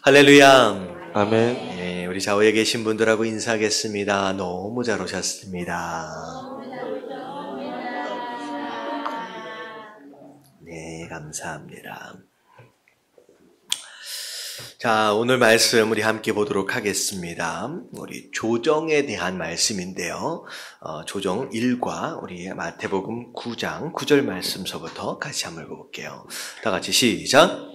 할렐루야. 아멘. 네, 우리 좌우에 계신 분들하고 인사하겠습니다. 너무 잘 오셨습니다. 네, 감사합니다. 자, 오늘 말씀 우리 함께 보도록 하겠습니다. 우리 조정에 대한 말씀인데요. 조정 1과 우리 마태복음 9장 9절 말씀서부터 같이 한번 읽어볼게요. 다 같이 시작.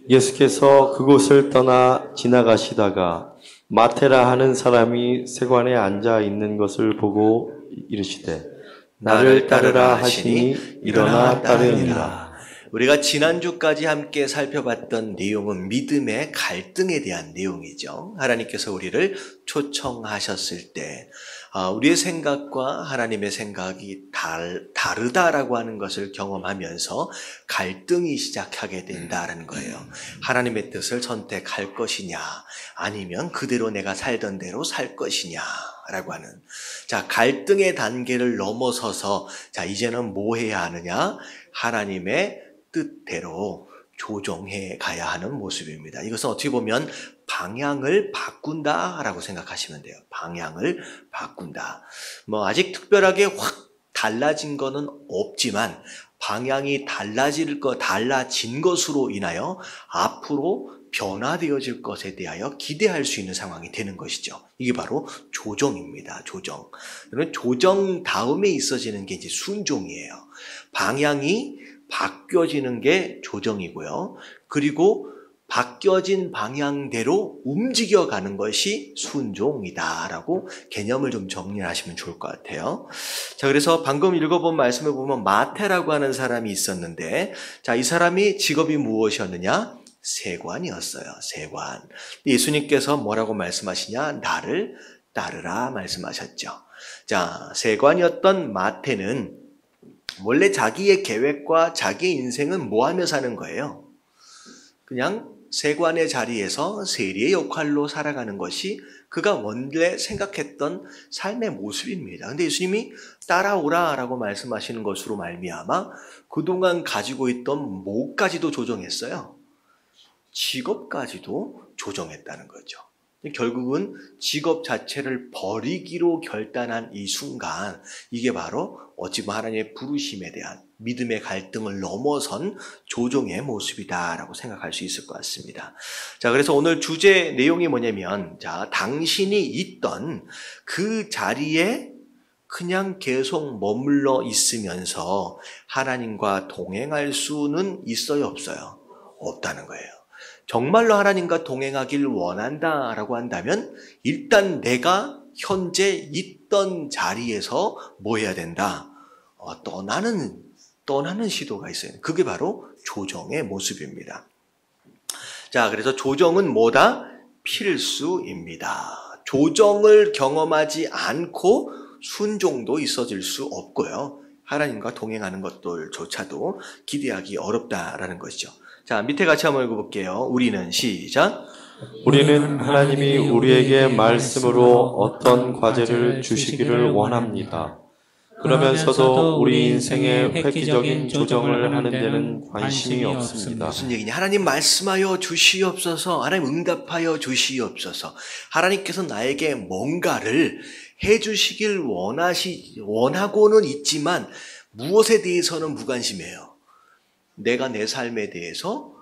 예수께서 그곳을 떠나 지나가시다가 마태라 하는 사람이 세관에 앉아 있는 것을 보고 이르시되 나를 따르라 하시니 일어나 따르니라. 우리가 지난주까지 함께 살펴봤던 내용은 믿음의 갈등에 대한 내용이죠. 하나님께서 우리를 초청하셨을 때 우리의 생각과 하나님의 생각이 다르다라고 하는 것을 경험하면서 갈등이 시작하게 된다는 거예요. 하나님의 뜻을 선택할 것이냐, 아니면 그대로 내가 살던 대로 살 것이냐 라고 하는, 자, 갈등의 단계를 넘어서서 자, 이제는 뭐 해야 하느냐? 하나님의 뜻대로 조정해 가야 하는 모습입니다. 이것은 어떻게 보면 방향을 바꾼다라고 생각하시면 돼요. 방향을 바꾼다. 아직 특별하게 확 달라진 거는 없지만 방향이 달라진 것으로 인하여 앞으로 변화되어질 것에 대하여 기대할 수 있는 상황이 되는 것이죠. 이게 바로 조정입니다. 조정 다음에 있어지는 게 이제 순종이에요. 방향이 바뀌어지는 게 조정이고요. 그리고 바뀌어진 방향대로 움직여가는 것이 순종이다라고 개념을 좀 정리하시면 좋을 것 같아요. 자, 그래서 방금 읽어본 말씀을 보면 마태라고 하는 사람이 있었는데, 자, 이 사람이 직업이 무엇이었느냐? 세관이었어요. 세관. 예수님께서 뭐라고 말씀하시냐? 나를 따르라 말씀하셨죠. 자, 세관이었던 마태는 원래 자기의 계획과 자기의 인생은 뭐 하며 사는 거예요? 그냥 세관의 자리에서 세리의 역할로 살아가는 것이 그가 원래 생각했던 삶의 모습입니다. 근데 예수님이 따라오라 라고 말씀하시는 것으로 말미암아 그동안 가지고 있던 뭐까지도 조정했어요? 직업까지도 조정했다는 거죠. 결국은 직업 자체를 버리기로 결단한 이 순간, 이게 바로 어찌 보면 하나님의 부르심에 대한 믿음의 갈등을 넘어선 조정의 모습이다라고 생각할 수 있을 것 같습니다. 자, 그래서 오늘 주제 내용이 뭐냐면, 자, 당신이 있던 그 자리에 그냥 계속 머물러 있으면서 하나님과 동행할 수는 있어요, 없어요? 없다는 거예요. 정말로 하나님과 동행하길 원한다라고 한다면 일단 내가 현재 있던 자리에서 뭐 해야 된다? 떠나는 시도가 있어요. 그게 바로 조정의 모습입니다. 자, 그래서 조정은 뭐다? 필수입니다. 조정을 경험하지 않고 순종도 있어질 수 없고요. 하나님과 동행하는 것들조차도 기대하기 어렵다라는 것이죠. 자, 밑에 같이 한번 읽어볼게요. 우리는 시작. 우리는 하나님이 우리에게 말씀으로 어떤 과제를 주시기를 원합니다. 그러면서도 우리 인생의 획기적인 조정을 하는 데는 관심이 없습니다. 무슨 얘기냐? 하나님 말씀하여 주시옵소서, 하나님 응답하여 주시옵소서. 하나님께서 나에게 뭔가를 해주시길 원하고는 있지만 무엇에 대해서는 무관심해요. 내가 내 삶에 대해서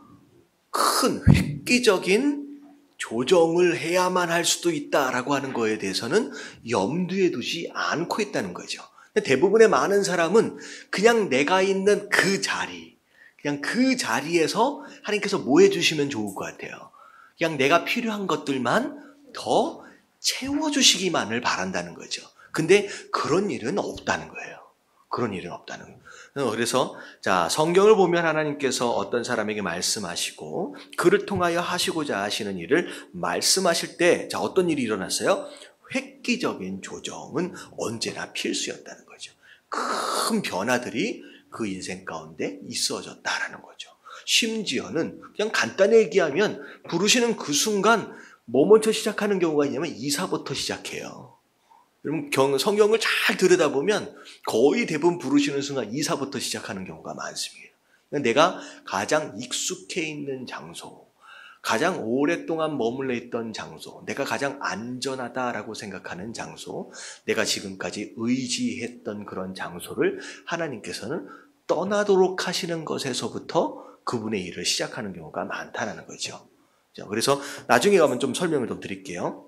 큰 획기적인 조정을 해야만 할 수도 있다라고 하는 거에 대해서는 염두에 두지 않고 있다는 거죠. 대부분의 많은 사람은 그냥 내가 있는 그 자리, 그냥 그 자리에서 하나님께서 뭐 해주시면 좋을 것 같아요. 그냥 내가 필요한 것들만 더 채워주시기만을 바란다는 거죠. 근데 그런 일은 없다는 거예요. 그런 일은 없다는 거예요. 그래서 자, 성경을 보면 하나님께서 어떤 사람에게 말씀하시고 그를 통하여 하시고자 하시는 일을 말씀하실 때, 자, 어떤 일이 일어났어요? 획기적인 조정은 언제나 필수였다는 거죠. 큰 변화들이 그 인생 가운데 있어졌다라는 거죠. 심지어는 그냥 간단히 얘기하면 부르시는 그 순간 뭐 먼저 시작하는 경우가 있냐면 이사부터 시작해요. 여러분 성경을 잘 들여다보면 거의 대부분 부르시는 순간 이사부터 시작하는 경우가 많습니다. 내가 가장 익숙해 있는 장소, 가장 오랫동안 머물러 있던 장소, 내가 가장 안전하다라고 생각하는 장소, 내가 지금까지 의지했던 그런 장소를 하나님께서는 떠나도록 하시는 것에서부터 그분의 일을 시작하는 경우가 많다는 거죠. 그래서 나중에 가면 좀 설명을 좀 드릴게요.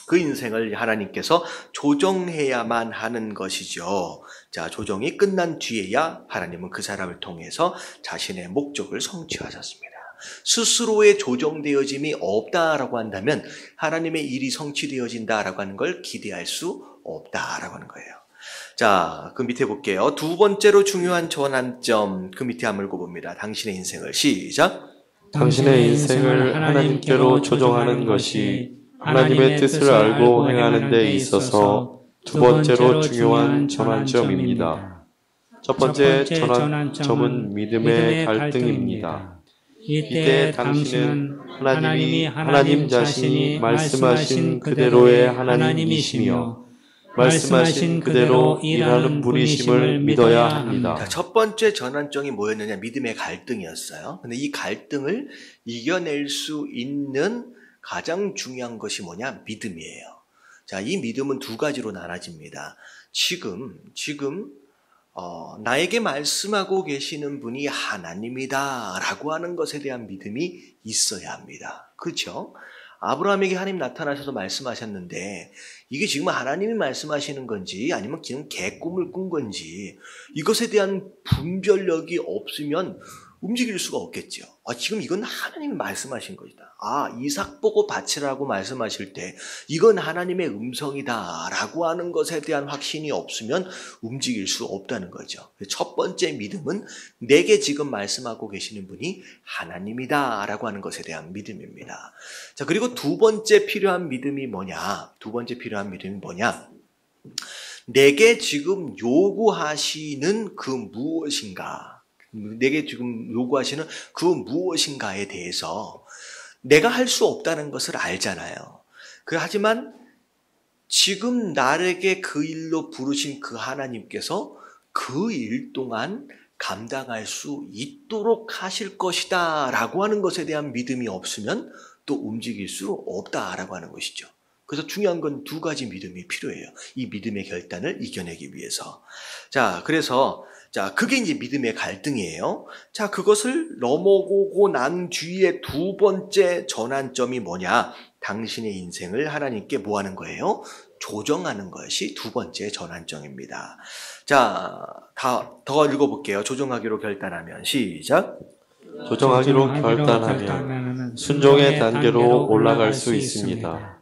그 인생을 하나님께서 조정해야만 하는 것이죠. 자, 조정이 끝난 뒤에야 하나님은 그 사람을 통해서 자신의 목적을 성취하셨습니다. 스스로의 조정되어짐이 없다라고 한다면 하나님의 일이 성취되어진다라고 하는 걸 기대할 수 없다라고 하는 거예요. 자, 그 밑에 볼게요. 두 번째로 중요한 전환점, 그 밑에 한번 읽어봅니다. 당신의 인생을 시작. 당신의 인생을 하나님께로 조정하는 것이 하나님의 뜻을 알고 행하는 데 있어서 두 번째로 중요한 전환점입니다. 첫 번째 전환점은 믿음의 갈등입니다. 이때 당신은 하나님 자신이 말씀하신 그대로의 하나님이시며 말씀하신 그대로 일하는 분이심을 믿어야 합니다. 자, 첫 번째 전환점이 뭐였느냐? 믿음의 갈등이었어요. 근데 이 갈등을 이겨낼 수 있는 가장 중요한 것이 뭐냐? 믿음이에요. 자, 이 믿음은 두 가지로 나눠집니다. 지금 나에게 말씀하고 계시는 분이 하나님이다 라고 하는 것에 대한 믿음이 있어야 합니다. 그렇죠? 아브라함에게 하나님 나타나셔서 말씀하셨는데 이게 지금 하나님이 말씀하시는 건지 아니면 그냥 개꿈을 꾼 건지 이것에 대한 분별력이 없으면 움직일 수가 없겠죠. 지금 이건 하나님이 말씀하신 것이다. 이삭 보고 바치라고 말씀하실 때 이건 하나님의 음성이다 라고 하는 것에 대한 확신이 없으면 움직일 수 없다는 거죠. 첫 번째 믿음은 내게 지금 말씀하고 계시는 분이 하나님이다 라고 하는 것에 대한 믿음입니다. 자, 그리고 두 번째 필요한 믿음이 뭐냐? 내게 지금 요구하시는 그 무엇인가? 내게 지금 요구하시는 그 무엇인가에 대해서 내가 할 수 없다는 것을 알잖아요. 하지만 지금 나에게 그 일로 부르신 그 하나님께서 그 일 동안 감당할 수 있도록 하실 것이다 라고 하는 것에 대한 믿음이 없으면 또 움직일 수 없다라고 하는 것이죠. 그래서 중요한 건 두 가지 믿음이 필요해요. 이 믿음의 결단을 이겨내기 위해서. 그게 이제 믿음의 갈등이에요. 자, 그것을 넘어오고 난 뒤에 두 번째 전환점이 뭐냐? 당신의 인생을 하나님께 뭐 하는 거예요? 조정하는 것이 두 번째 전환점입니다. 자, 더 읽어볼게요. 조정하기로 결단하면 시작. 조정하기로 결단하면 순종의 단계로 올라갈 수 있습니다.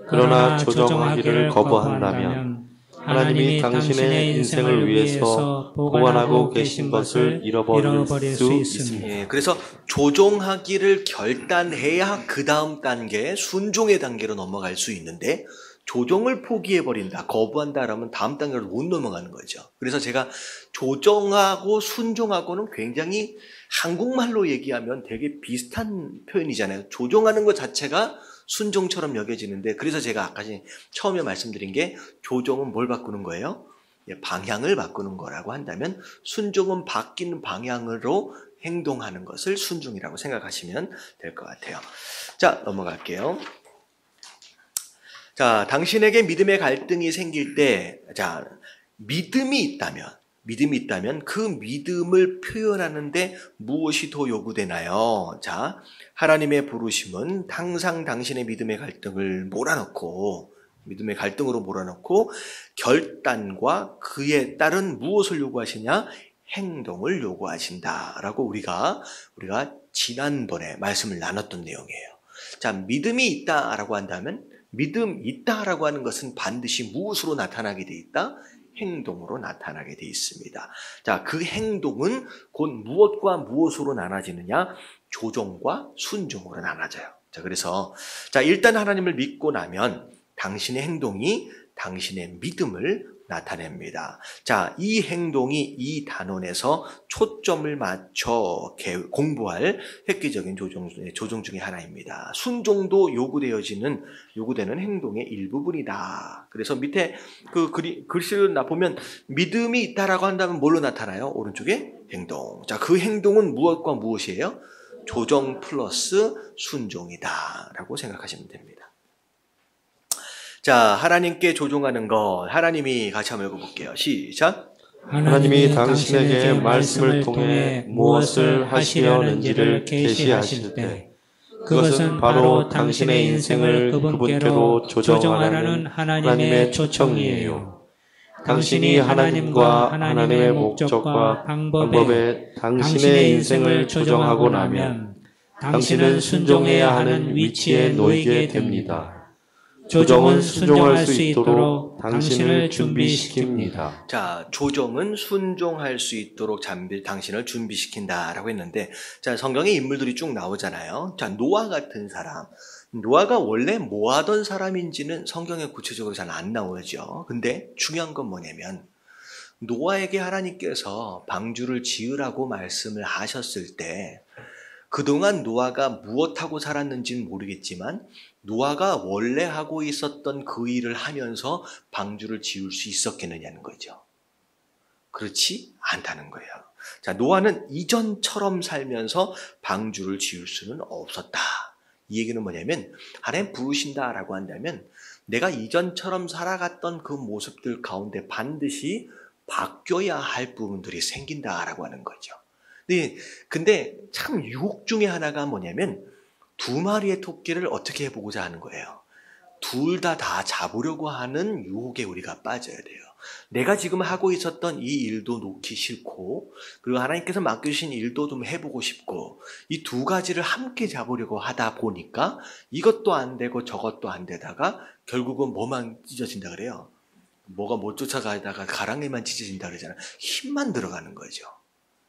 그러나 조정하기를 거부한다면 하나님이 당신의 인생을 위해서 보관하고 계신 것을 잃어버릴 수 있습니다. 그래서 조정하기를 결단해야 그 다음 단계, 순종의 단계로 넘어갈 수 있는데 조정을 포기해버린다, 거부한다라면 다음 단계로 못 넘어가는 거죠. 그래서 제가 조정하고 순종하고는 굉장히 한국말로 얘기하면 되게 비슷한 표현이잖아요. 조정하는 것 자체가 순종처럼 여겨지는데, 그래서 제가 아까 처음에 말씀드린 게 조정은 뭘 바꾸는 거예요? 방향을 바꾸는 거라고 한다면 순종은 바뀌는 방향으로 행동하는 것을 순종이라고 생각하시면 될 것 같아요. 자, 넘어갈게요. 자, 당신에게 믿음의 갈등이 생길 때, 자, 믿음이 있다면 그 믿음을 표현하는데 무엇이 더 요구되나요? 자, 하나님의 부르심은 항상 당신의 믿음의 갈등을 믿음의 갈등으로 몰아넣고 결단과 그에 따른 무엇을 요구하시냐? 행동을 요구하신다라고 우리가 지난번에 말씀을 나눴던 내용이에요. 자, 믿음이 있다라고 한다면 믿음 있다라고 하는 것은 반드시 무엇으로 나타나게 돼 있다? 행동으로 나타나게 돼 있습니다. 자, 그 행동은 곧 무엇과 무엇으로 나눠지느냐? 조정과 순종으로 나눠져요. 자, 그래서 일단 하나님을 믿고 나면 당신의 행동이 당신의 믿음을 나타냅니다. 자, 이 행동이 이 단원에서 초점을 맞춰 공부할 획기적인 조정 중에 하나입니다. 순종도 요구되는 행동의 일부분이다. 그래서 밑에 그 글씨를 보면 믿음이 있다라고 한다면 뭘로 나타나요? 오른쪽에 행동. 자, 그 행동은 무엇과 무엇이에요? 조정 플러스 순종이다라고 생각하시면 됩니다. 자, 하나님께 조종하는 것, 하나님이 같이 한번 읽어볼게요. 시작. 하나님이 당신에게 말씀을 통해 무엇을 하시려는지를 계시하실 때 그것은 바로 당신의 인생을 그분께로 조정하라는 하나님의 초청이에요. 당신이 하나님과 하나님의 목적과 방법에 당신의 인생을 조정하고 나면 당신은 순종해야 하는 위치에 놓이게 됩니다. 조정은 순종할 수 있도록 당신을 준비시킵니다. 자, 조정은 순종할 수 있도록 당신을 준비시킨다라고 했는데, 자, 성경에 인물들이 쭉 나오잖아요. 자, 노아 같은 사람. 노아가 원래 뭐 하던 사람인지는 성경에 구체적으로 잘 안 나오죠. 근데 중요한 건 뭐냐면, 노아에게 하나님께서 방주를 지으라고 말씀을 하셨을 때, 그동안 노아가 무엇하고 살았는지는 모르겠지만 노아가 원래 하고 있었던 그 일을 하면서 방주를 지을 수 있었겠느냐는 거죠. 그렇지 않다는 거예요. 자, 노아는 이전처럼 살면서 방주를 지을 수는 없었다. 이 얘기는 뭐냐면 하나님 부르신다라고 한다면 내가 이전처럼 살아갔던 그 모습들 가운데 반드시 바뀌어야 할 부분들이 생긴다라고 하는 거죠. 네, 근데 참 유혹 중에 하나가 뭐냐면 두 마리의 토끼를 어떻게 해보고자 하는 거예요. 둘 다 잡으려고 하는 유혹에 우리가 빠져야 돼요. 내가 지금 하고 있었던 이 일도 놓기 싫고 그리고 하나님께서 맡겨주신 일도 좀 해보고 싶고 이 두 가지를 함께 잡으려고 하다 보니까 이것도 안 되고 저것도 안 되다가 결국은 뭐만 찢어진다 그래요. 뭐가 못 쫓아가다가 가랑이만 찢어진다 그러잖아요. 힘만 들어가는 거죠.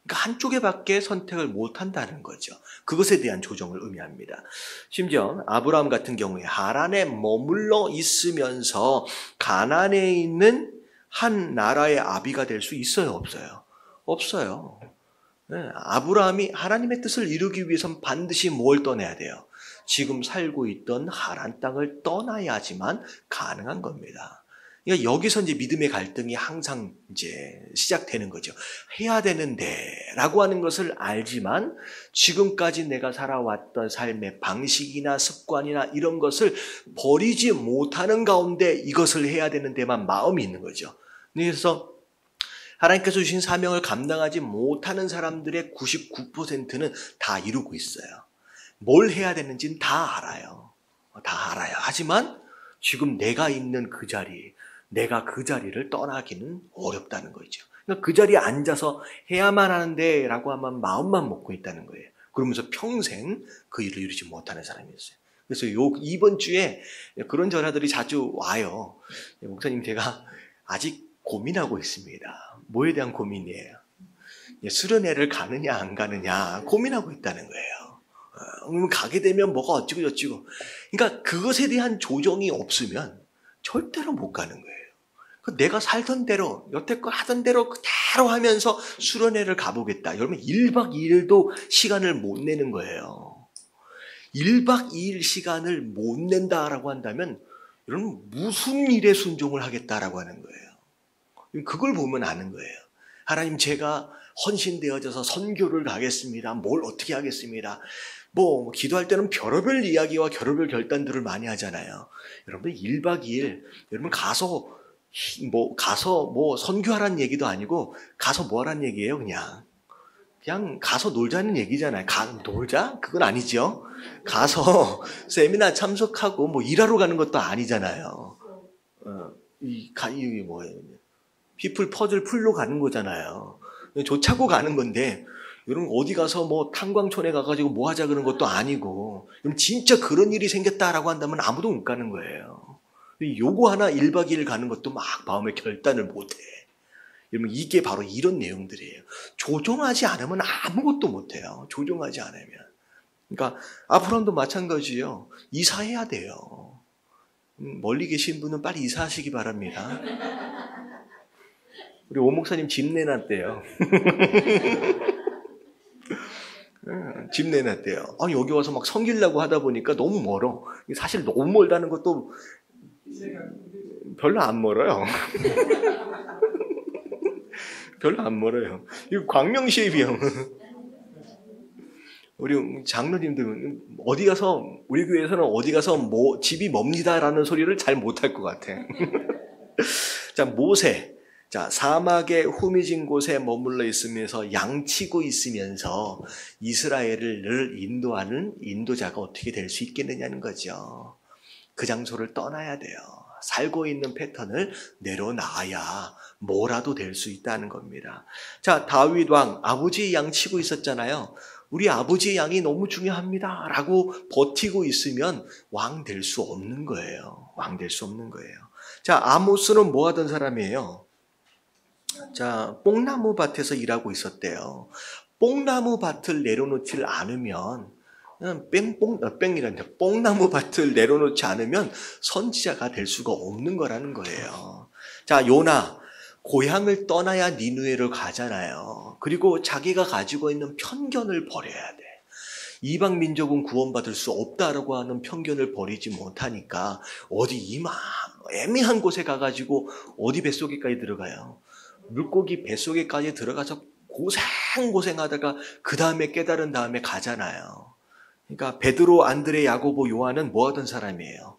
그러니까 한쪽에밖에 선택을 못한다는 거죠. 그것에 대한 조정을 의미합니다. 심지어 아브라함 같은 경우에 하란에 머물러 있으면서 가나안에 있는 한 나라의 아비가 될 수 있어요? 없어요? 없어요. 네, 아브라함이 하나님의 뜻을 이루기 위해서는 반드시 뭘 떠나야 돼요? 지금 살고 있던 하란 땅을 떠나야지만 가능한 겁니다. 그러니까 여기서 이제 믿음의 갈등이 항상 이제 시작되는 거죠. 해야 되는데 라고 하는 것을 알지만 지금까지 내가 살아왔던 삶의 방식이나 습관이나 이런 것을 버리지 못하는 가운데 이것을 해야 되는 데만 마음이 있는 거죠. 그래서 하나님께서 주신 사명을 감당하지 못하는 사람들의 99%는 다 이루고 있어요. 뭘 해야 되는지는 다 알아요. 다 알아요. 하지만 지금 내가 있는 그 자리, 내가 그 자리를 떠나기는 어렵다는 거죠. 그러니까 그 자리에 앉아서 해야만 하는데 라고 하면 마음만 먹고 있다는 거예요. 그러면서 평생 그 일을 이루지 못하는 사람이었어요. 그래서 이번 주에 그런 전화들이 자주 와요. 목사님, 제가 아직 고민하고 있습니다. 뭐에 대한 고민이에요? 수련회를 가느냐 안 가느냐 고민하고 있다는 거예요. 그러면 가게 되면 뭐가 어찌고 저찌고. 그러니까 그것에 대한 조정이 없으면 절대로 못 가는 거예요. 내가 살던 대로 여태껏 하던 대로 그대로 하면서 수련회를 가보겠다. 여러분 1박 2일도 시간을 못 내는 거예요. 1박 2일 시간을 못 낸다라고 한다면 여러분 무슨 일에 순종을 하겠다라고 하는 거예요. 그걸 보면 아는 거예요. 하나님, 제가 헌신되어져서 선교를 가겠습니다. 뭘 어떻게 하겠습니다. 뭐 기도할 때는 별의별 이야기와 별의별 결단들을 많이 하잖아요. 여러분 1박 2일 여러분 가서 선교하라는 얘기도 아니고 가서 뭐 하라는 얘기예요. 그냥 가서 놀자는 얘기잖아요. 놀자? 그건 아니죠. 가서 세미나 참석하고 뭐 일하러 가는 것도 아니잖아요. 이게 뭐예요? 피플 퍼즐 풀러 가는 거잖아요. 조차고 가는 건데 여러분 어디 가서 뭐 탄광촌에 가가지고 뭐 하자 그런 것도 아니고 그럼 진짜 그런 일이 생겼다라고 한다면 아무도 못 가는 거예요. 요거 하나 1박 2일 가는 것도 막 마음의 결단을 못해. 여러분 이게 바로 이런 내용들이에요. 조종하지 않으면 아무것도 못해요. 조종하지 않으면. 그러니까 아브라함도 마찬가지예요. 이사해야 돼요. 멀리 계신 분은 빨리 이사하시기 바랍니다. 우리 오 목사님 집 내놨대요. 집 내놨대요. 여기 와서 막 섬기려고 하다 보니까 너무 멀어. 사실 너무 멀다는 것도 별로 안 멀어요. 별로 안 멀어요. 이거 광명시에 비하면 우리 장로님들 어디 가서 우리 교회에서는 어디 가서 뭐 집이 멉니다라는 소리를 잘 못할 것 같아. 자, 모세. 자, 사막의 후미진 곳에 머물러 있으면서 양치고 있으면서 이스라엘을 인도하는 인도자가 어떻게 될 수 있겠느냐는 거죠. 그 장소를 떠나야 돼요. 살고 있는 패턴을 내려놔야 뭐라도 될 수 있다는 겁니다. 자, 다윗 왕, 아버지의 양 치고 있었잖아요. 우리 아버지의 양이 너무 중요합니다 라고 버티고 있으면 왕 될 수 없는 거예요. 왕 될 수 없는 거예요. 자, 아모스는 뭐 하던 사람이에요? 자, 뽕나무 밭에서 일하고 있었대요. 뽕나무 밭을 내려놓지 않으면 뽕나무 밭을 내려놓지 않으면 선지자가 될 수가 없는 거라는 거예요. 자, 요나 고향을 떠나야 니느웨로 가잖아요. 그리고 자기가 가지고 있는 편견을 버려야 돼. 이방 민족은 구원받을 수 없다라고 하는 편견을 버리지 못하니까 어디 애매한 곳에 가가지고 어디 뱃속에까지 들어가요. 물고기 뱃속에까지 들어가서 고생하다가 그 다음에 깨달은 다음에 가잖아요. 그러니까 베드로, 안드레, 야고보, 요한은 뭐 하던 사람이에요?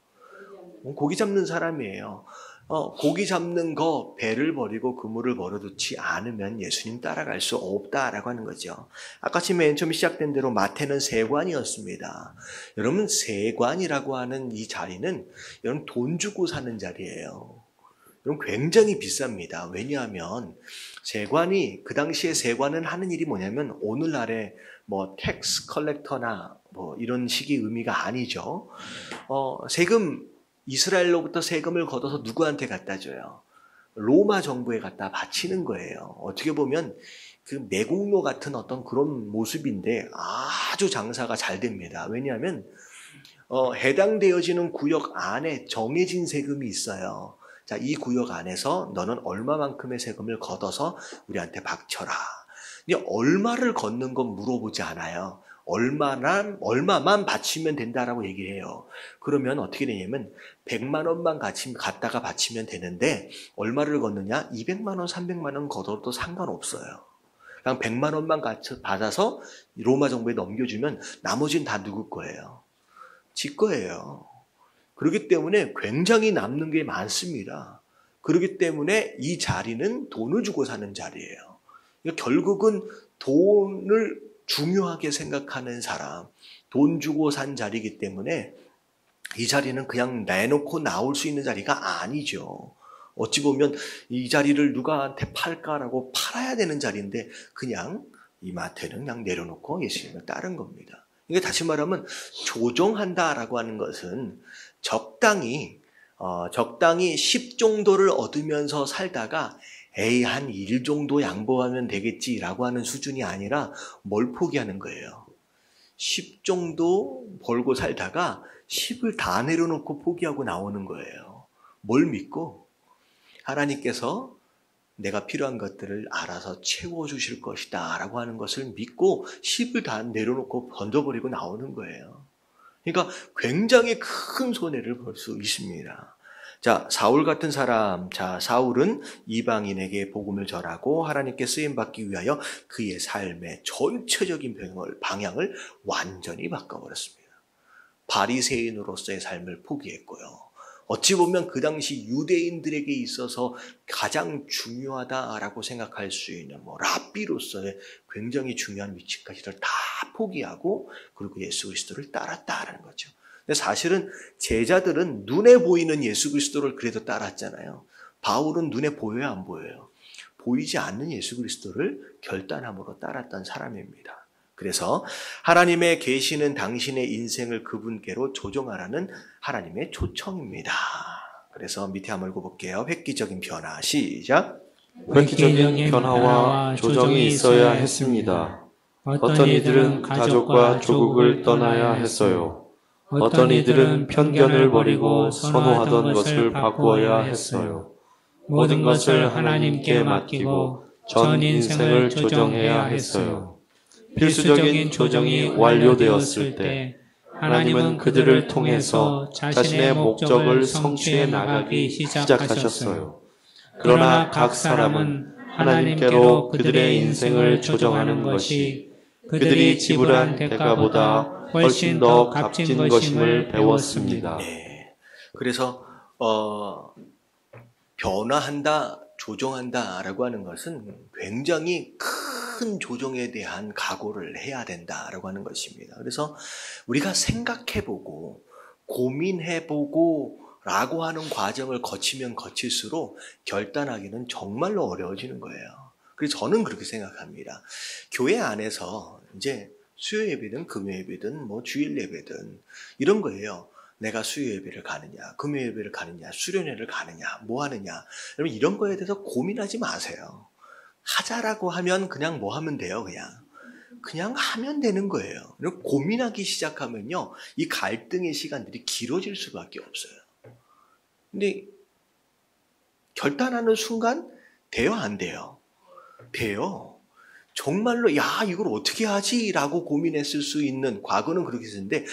고기 잡는 사람이에요. 고기 잡는 거 배를 버리고 그물을 버려두지 않으면 예수님 따라갈 수 없다라고 하는 거죠. 아까 맨 처음 시작된 대로 마태는 세관이었습니다. 여러분, 세관이라고 하는 이 자리는 여러분 돈 주고 사는 자리예요. 여러분 굉장히 비쌉니다. 왜냐하면 세관이, 그 당시에 세관은 하는 일이 뭐냐면 오늘날의 뭐 텍스 컬렉터나 뭐 이런 식의 의미가 아니죠. 이스라엘로부터 세금을 걷어서 누구한테 갖다 줘요? 로마 정부에 갖다 바치는 거예요. 어떻게 보면 그 매국노 같은 어떤 그런 모습인데 아주 장사가 잘 됩니다. 왜냐하면 해당되어지는 구역 안에 정해진 세금이 있어요. 자, 이 구역 안에서 너는 얼마만큼의 세금을 걷어서 우리한테 바쳐라. 근데 얼마를 걷는 건 물어보지 않아요. 얼마만 바치면 된다라고 얘기를 해요. 그러면 어떻게 되냐면 100만 원만 갖다가 바치면 되는데 얼마를 걷느냐? 200만 원, 300만 원 걷어도 상관없어요. 그냥 100만 원만 받아서 로마 정부에 넘겨주면 나머지는 다 누구 거예요? 지 거예요. 그렇기 때문에 굉장히 남는 게 많습니다. 그렇기 때문에 이 자리는 돈을 주고 사는 자리예요. 그러니까 결국은 돈을 중요하게 생각하는 사람, 돈 주고 산 자리이기 때문에 이 자리는 그냥 내놓고 나올 수 있는 자리가 아니죠. 어찌 보면 이 자리를 누구한테 팔까라고 팔아야 되는 자리인데 그냥 이 마태는 그냥 내려놓고 예수님을 따른 겁니다. 이게 다시 말하면 조정한다라고 하는 것은 적당히 10 정도를 얻으면서 살다가 한 1 정도 양보하면 되겠지라고 하는 수준이 아니라 뭘 포기하는 거예요? 10 정도 벌고 살다가 10을 다 내려놓고 포기하고 나오는 거예요. 뭘 믿고? 하나님께서 내가 필요한 것들을 알아서 채워주실 것이다 라고 하는 것을 믿고 10을 다 내려놓고 던져버리고 나오는 거예요. 그러니까 굉장히 큰 손해를 볼 수 있습니다. 자, 사울 같은 사람. 자, 사울은 이방인에게 복음을 전하고 하나님께 쓰임받기 위하여 그의 삶의 전체적인 방향을 완전히 바꿔버렸습니다. 바리새인으로서의 삶을 포기했고요. 어찌 보면 그 당시 유대인들에게 있어서 가장 중요하다라고 생각할 수 있는 랍비로서의 굉장히 중요한 위치까지를 다 포기하고 그리고 예수 그리스도를 따랐다라는 거죠. 근데 사실은 제자들은 눈에 보이는 예수 그리스도를 그래도 따랐잖아요. 바울은 눈에 보여요, 안 보여요? 보이지 않는 예수 그리스도를 결단함으로 따랐던 사람입니다. 그래서 하나님의 계시는 당신의 인생을 그분께로 조정하라는 하나님의 초청입니다. 그래서 밑에 한번 읽어볼게요. 획기적인 변화. 시작. 획기적인 변화와 조정이 있어야 했습니다. 어떤 이들은 가족과 조국을 떠나야 했어요. 어떤 이들은 편견을 버리고 선호하던 것을 바꾸어야 했어요. 모든 것을 하나님께 맡기고 전 인생을 조정해야 했어요. 필수적인 조정이 완료되었을 때 하나님은 그들을 통해서 자신의 목적을 성취해 나가기 시작하셨어요. 그러나 각 사람은 하나님께로 그들의 인생을 조정하는 것이 그들이 지불한 대가보다 훨씬 더 값진 것임을 배웠습니다. 네. 그래서 변화한다, 조정한다라고 하는 것은 굉장히 큰 조정에 대한 각오를 해야 된다라고 하는 것입니다. 그래서 우리가 생각해보고 고민해보고 라고 하는 과정을 거치면 거칠수록 결단하기는 정말로 어려워지는 거예요. 그래서 저는 그렇게 생각합니다. 교회 안에서 이제 수요 예배든 금요 예배든 뭐 주일 예배든 이런 거예요. 내가 수요 예배를 가느냐, 금요 예배를 가느냐, 수련회를 가느냐, 뭐 하느냐. 여러분 이런 거에 대해서 고민하지 마세요. 하자라고 하면 그냥 뭐 하면 돼요, 그냥 하면 되는 거예요. 고민하기 시작하면요, 이 갈등의 시간들이 길어질 수밖에 없어요. 근데 결단하는 순간 돼요, 안 돼요? 돼요. 정말로 이걸 어떻게 하지? 라고 고민했을 수 있는, 과거는 그렇게 했었는데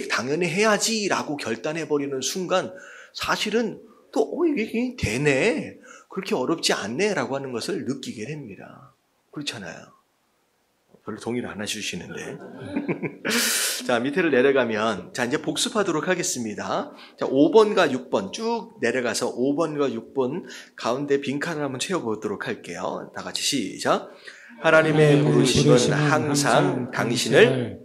당연히 해야지 라고 결단해버리는 순간 사실은 또 이게 되네, 그렇게 어렵지 않네 라고 하는 것을 느끼게 됩니다. 그렇잖아요. 별로 동의를 안 해주시는데. 자, 밑에를 내려가면, 자, 이제 복습하도록 하겠습니다. 자, 5번과 6번 쭉 내려가서 5번과 6번 가운데 빈칸을 한번 채워보도록 할게요. 다 같이 시작. 하나님의 부르심은 항상 당신을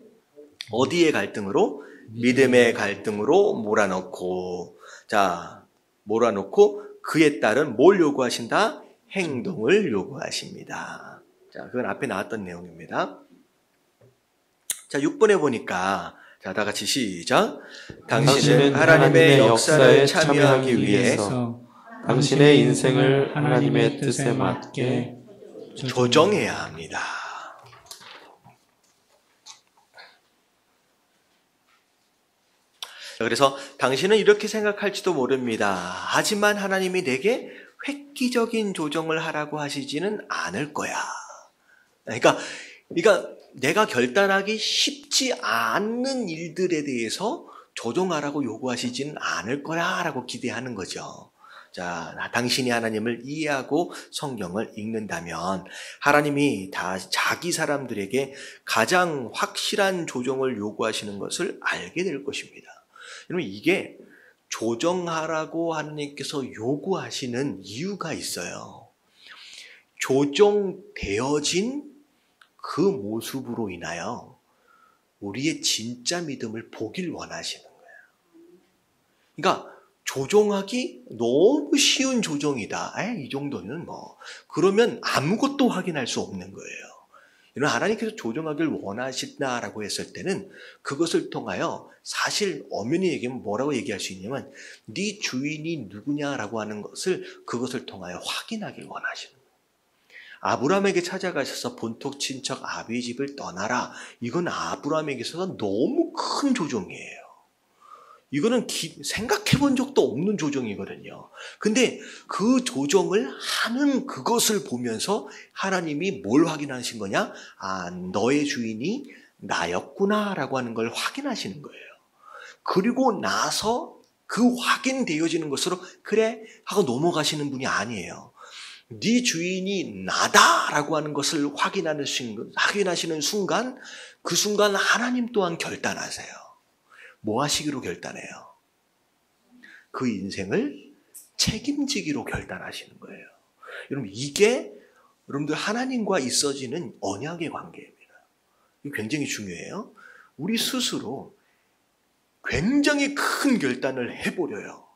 어디의 갈등으로? 믿음의 갈등으로 몰아넣고, 자, 몰아넣고 그에 따른 뭘 요구하신다? 행동을 요구하십니다. 자, 그건 앞에 나왔던 내용입니다. 자, 6번에 보니까, 자, 다 같이 시작. 당신은 하나님의 역사에 참여하기 위해서 당신의 인생을 하나님의 뜻에 맞게 조정해야 합니다. 그래서 당신은 이렇게 생각할지도 모릅니다. 하지만 하나님이 내게 획기적인 조정을 하라고 하시지는 않을 거야. 그러니까 내가 결단하기 쉽지 않는 일들에 대해서 조정하라고 요구하시지는 않을 거야 라고 기대하는 거죠. 자, 당신이 하나님을 이해하고 성경을 읽는다면 하나님이 다 자기 사람들에게 가장 확실한 조정을 요구하시는 것을 알게 될 것입니다. 여러분, 이게 조정하라고 하나님께서 요구하시는 이유가 있어요. 조정되어진 그 모습으로 인하여 우리의 진짜 믿음을 보길 원하시는 거예요. 그러니까 조정하기 너무 쉬운 조정이다. 이 정도는 뭐. 그러면 아무것도 확인할 수 없는 거예요. 이런 하나님께서 조정하길 원하신다라고 했을 때는 그것을 통하여 사실 엄연히 얘기하면 뭐라고 얘기할 수 있냐면 네 주인이 누구냐라고 하는 것을 그것을 통하여 확인하길 원하시는 거예요. 아브라함에게 찾아가셔서 본토 친척 아비의 집을 떠나라. 이건 아브라함에게 있어서 너무 큰 조정이에요. 이거는 생각해 본 적도 없는 조정이거든요. 근데 그 조정을 하는 그것을 보면서 하나님이 뭘 확인하신 거냐? 너의 주인이 나였구나 라고 하는 걸 확인하시는 거예요. 그리고 나서 그 확인되어지는 것으로 그래 하고 넘어가시는 분이 아니에요. 네 주인이 나다라고 하는 것을 확인하시는 순간, 그 순간 하나님 또한 결단하세요. 뭐 하시기로 결단해요? 그 인생을 책임지기로 결단하시는 거예요. 여러분, 이게 여러분들 하나님과 있어지는 언약의 관계입니다. 이거 굉장히 중요해요. 우리 스스로 굉장히 큰 결단을 해보려요.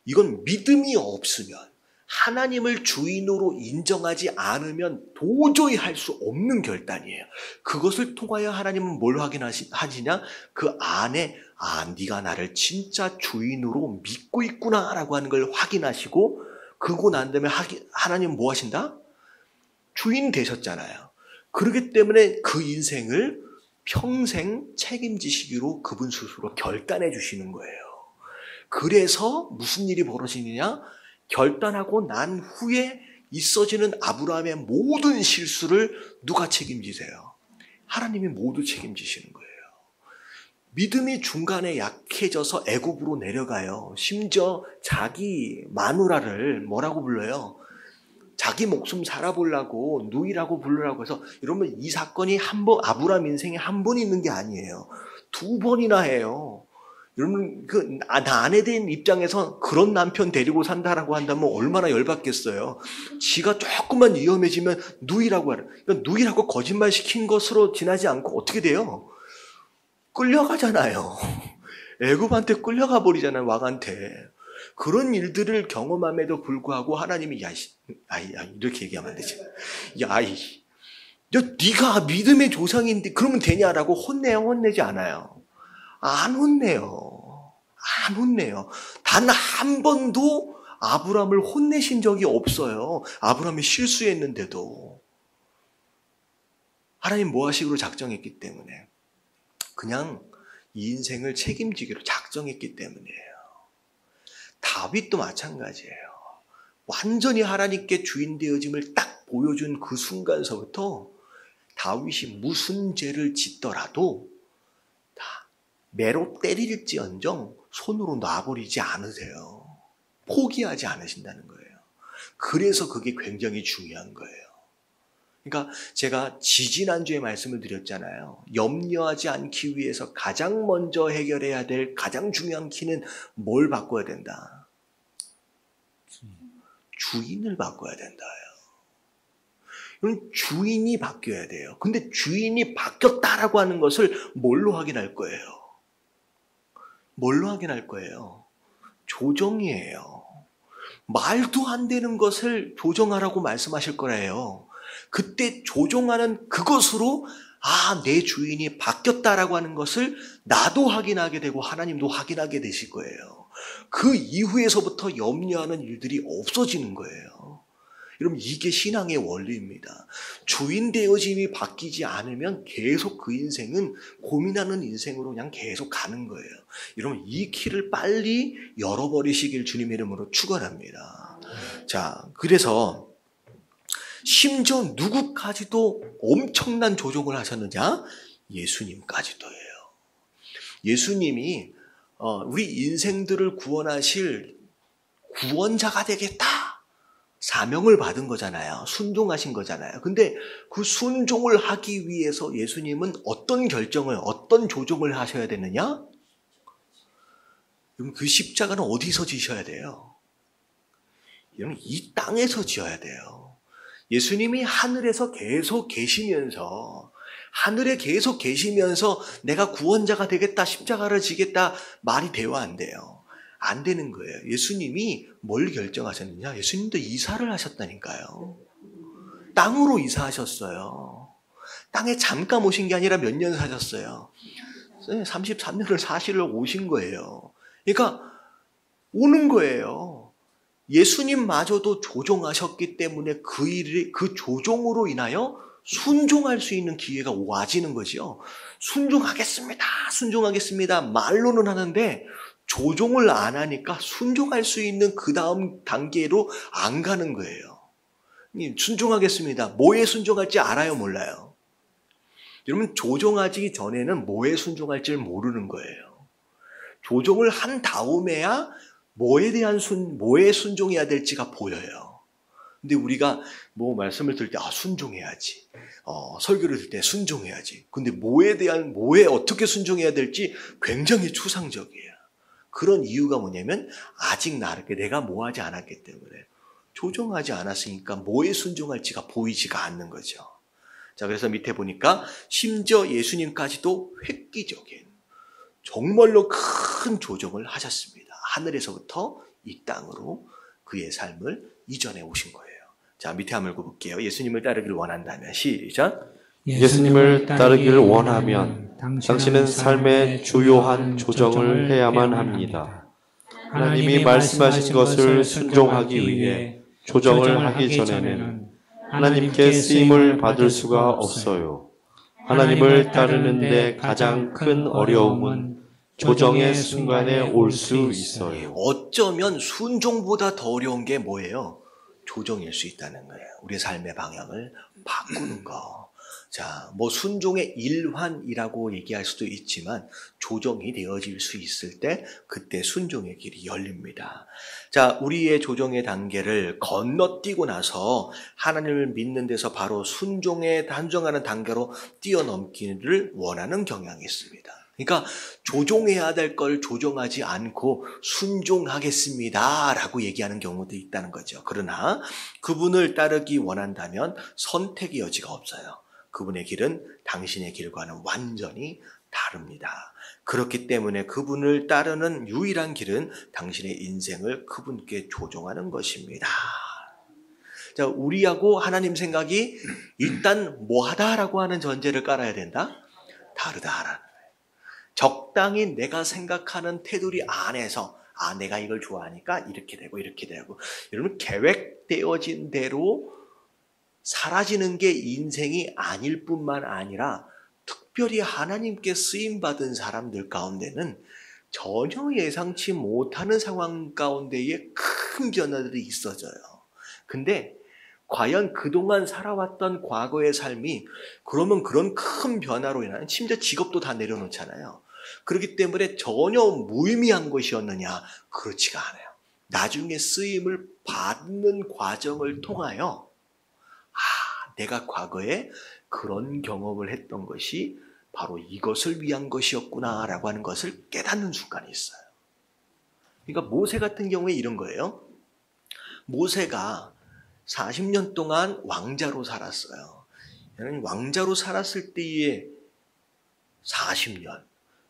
이건 믿음이 없으면, 하나님을 주인으로 인정하지 않으면 도저히 할 수 없는 결단이에요. 그것을 통하여 하나님은 뭘 확인하시냐? 그 안에 네가 나를 진짜 주인으로 믿고 있구나 라고 하는 걸 확인하시고, 그러고 난 다음에 하나님은 뭐 하신다? 주인 되셨잖아요. 그렇기 때문에 그 인생을 평생 책임지시기로 그분 스스로 결단해 주시는 거예요. 그래서 무슨 일이 벌어지느냐? 결단하고 난 후에 있어지는 아브라함의 모든 실수를 누가 책임지세요? 하나님이 모두 책임지시는 거예요. 믿음이 중간에 약해져서 애굽으로 내려가요. 심지어 자기 마누라를 뭐라고 불러요? 자기 목숨 살아보려고 누이라고 부르라고 해서, 여러분 이 사건이 한 번, 아브라함 인생에 한 번 있는 게 아니에요. 2번이나 해요. 여러분 그 아내 된 입장에서 그런 남편 데리고 산다라고 한다면 얼마나 열받겠어요. 지가 조금만 위험해지면 누이라고 하라. 그러니까 누이라고 거짓말 시킨 것으로 지나지 않고 어떻게 돼요? 끌려가잖아요. 애굽한테 끌려가 버리잖아요. 왕한테. 그런 일들을 경험함에도 불구하고 하나님이 이렇게 얘기하면 안 되지. 네가 믿음의 조상인데 그러면 되냐라고 혼내지 않아요. 안 혼내요. 안 혼내요. 단 한 번도 아브라함을 혼내신 적이 없어요. 아브라함이 실수했는데도. 하나님 뭐 하시기로 작정했기 때문에. 그냥 이 인생을 책임지기로 작정했기 때문이에요. 다윗도 마찬가지예요. 완전히 하나님께 주인 되어짐을 딱 보여준 그 순간서부터 다윗이 무슨 죄를 짓더라도 다 매로 때릴지언정 손으로 놔버리지 않으세요. 포기하지 않으신다는 거예요. 그래서 그게 굉장히 중요한 거예요. 그러니까 제가 지지난주에 말씀을 드렸잖아요. 염려하지 않기 위해서 가장 먼저 해결해야 될 가장 중요한 키는 뭘 바꿔야 된다? 주인을 바꿔야 된다요. 그럼 주인이 바뀌어야 돼요. 근데 주인이 바뀌었다라고 하는 것을 뭘로 확인할 거예요? 뭘로 확인할 거예요? 조정이에요. 말도 안 되는 것을 조정하라고 말씀하실 거래요. 그때 조종하는 그것으로 내 주인이 바뀌었다라고 하는 것을 나도 확인하게 되고 하나님도 확인하게 되실 거예요. 그 이후에서부터 염려하는 일들이 없어지는 거예요. 여러분 이게 신앙의 원리입니다. 주인 되어짐이 바뀌지 않으면 계속 그 인생은 고민하는 인생으로 그냥 계속 가는 거예요. 여러분 이 키를 빨리 열어버리시길 주님의 이름으로 축원합니다. 자, 그래서 심지어 누구까지도 엄청난 조종을 하셨느냐? 예수님까지도예요. 예수님이 우리 인생들을 구원하실 구원자가 되겠다. 사명을 받은 거잖아요. 순종하신 거잖아요. 근데 그 순종을 하기 위해서 예수님은 어떤 결정을, 어떤 조종을 하셔야 되느냐? 그럼 그 십자가는 어디서 지셔야 돼요? 이 땅에서 지어야 돼요. 예수님이 하늘에서 계속 계시면서 내가 구원자가 되겠다, 십자가를 지겠다 말이 돼요, 안 돼요? 안 되는 거예요. 예수님이 뭘 결정하셨느냐? 예수님도 이사를 하셨다니까요. 땅으로 이사하셨어요. 땅에 잠깐 오신 게 아니라 몇 년 사셨어요. 33년을 사시러 오신 거예요. 그러니까 오는 거예요. 예수님마저도 조종하셨기 때문에 그 조종으로 인하여 순종할 수 있는 기회가 와지는 거죠. 순종하겠습니다. 말로는 하는데 조종을 안 하니까 순종할 수 있는 그 다음 단계로 안 가는 거예요. 순종하겠습니다. 뭐에 순종할지 알아요, 몰라요? 여러분 조종하기 전에는 뭐에 순종할지 모르는 거예요. 조종을 한 다음에야 뭐에 순종해야 될지가 보여요. 근데 우리가 뭐 말씀을 들을 때 순종해야지. 설교를 들을 때 순종해야지. 근데 뭐에 어떻게 순종해야 될지 굉장히 추상적이에요. 그런 이유가 뭐냐면 아직 내가 뭐 하지 않았기 때문에 조종하지 않았으니까 뭐에 순종할지가 보이지가 않는 거죠. 자, 그래서 밑에 보니까 심지어 예수님까지도 획기적인 정말로 큰 조종을 하셨습니다. 하늘에서부터 이 땅으로 그의 삶을 이전해 오신 거예요. 자, 밑에 한번 읽어볼게요. 예수님을 따르기를 원한다면 시작. 예수님을 따르기를 원하면 당신은 삶의 주요한 조정을 해야만 합니다. 하나님이 말씀하신 것을 순종하기 위해 조정을 하기 전에는 하나님께 쓰임을 받을 수가 없어요. 하나님을 따르는데 가장 큰 어려움은 조정의 순간에 올 수 있어요. 어쩌면 순종보다 더 어려운 게 뭐예요? 조정일 수 있다는 거예요. 우리의 삶의 방향을 바꾸는 거. 자, 뭐 순종의 일환이라고 얘기할 수도 있지만 조정이 되어질 수 있을 때 그때 순종의 길이 열립니다. 자, 우리의 조정의 단계를 건너뛰고 나서 하나님을 믿는 데서 바로 단정하는 단계로 뛰어넘기를 원하는 경향이 있습니다. 그러니까 조종해야 될 걸 조종하지 않고 순종하겠습니다 라고 얘기하는 경우도 있다는 거죠. 그러나 그분을 따르기 원한다면 선택의 여지가 없어요. 그분의 길은 당신의 길과는 완전히 다릅니다. 그렇기 때문에 그분을 따르는 유일한 길은 당신의 인생을 그분께 조종하는 것입니다. 자, 우리하고 하나님 생각이 일단 뭐하다라고 하는 전제를 깔아야 된다? 다르다라는 거예요. 적당히 내가 생각하는 테두리 안에서 내가 이걸 좋아하니까 이렇게 되고 이렇게 되고, 여러분 계획되어진 대로 사라지는 게 인생이 아닐 뿐만 아니라 특별히 하나님께 쓰임받은 사람들 가운데는 전혀 예상치 못하는 상황 가운데에 큰 변화들이 있어져요. 근데 과연 그동안 살아왔던 과거의 삶이 그러면 그런 큰 변화로 인한 심지어 직업도 다 내려놓잖아요. 그렇기 때문에 전혀 무의미한 것이었느냐? 그렇지가 않아요. 나중에 쓰임을 받는 과정을 통하여 내가 과거에 그런 경험을 했던 것이 바로 이것을 위한 것이었구나 라고 하는 것을 깨닫는 순간이 있어요. 그러니까 모세 같은 경우에 이런 거예요. 모세가 40년 동안 왕자로 살았어요. 왕자로 살았을 때에 40년.